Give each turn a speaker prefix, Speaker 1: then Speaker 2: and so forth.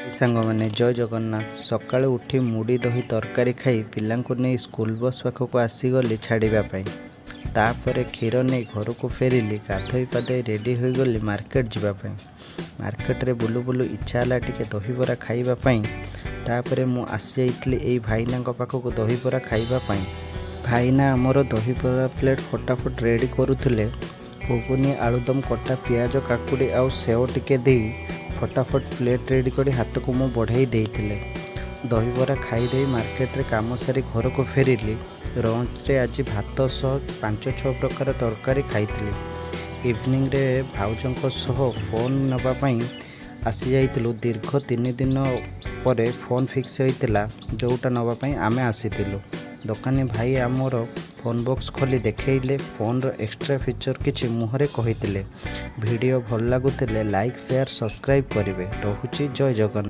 Speaker 1: सांग मैंने जय जगन्नाथ सकाळु उठी मुड़ी दही तरकारी खाई पिलांको नहीं स्कूल बस पाखक आसीगली छाड़ापी तापर क्षीर नहीं घर को फेरिली गाधोई पाधोई रेडी हो गली मार्केट जावाई। मार्केट रे बुलु बुलु इच्छा है टे दहीबरा खावाई। तापर मु आसी जाइली भाईना पाखक दहीबरा खावाई। भाईना आमर दहीबरा प्लेट फटाफट रेडी करुले। घुगुनी आलुदम कटा पियाज काकुड़ी आउ सेव टिके दे फटाफट प्लेट रेडी कर हाथ को मु बढ़ाई देइथिले। दहीबरा खाई मार्केट रे काम सारी घर को फेरिली। लंच रे आज भात सह 5-6 प्रकार तरकारी खाई। इवनिंग रे भाउजों सह फोन नवापाई आसी जाइतिलु। दीर्घ 3 दिन पर फोन फिक्स होइतिला जोटा नवापाई आमे आसीतिलु। दोकानी भाई आमर फोन बॉक्स खोली देखले फोन रो एक्स्ट्रा फीचर किछि मुहरे कहितिले। वीडियो भल लागुतिले लाइक शेयर सब्सक्राइब करिवे। रहुछि जय जगन्नाथ।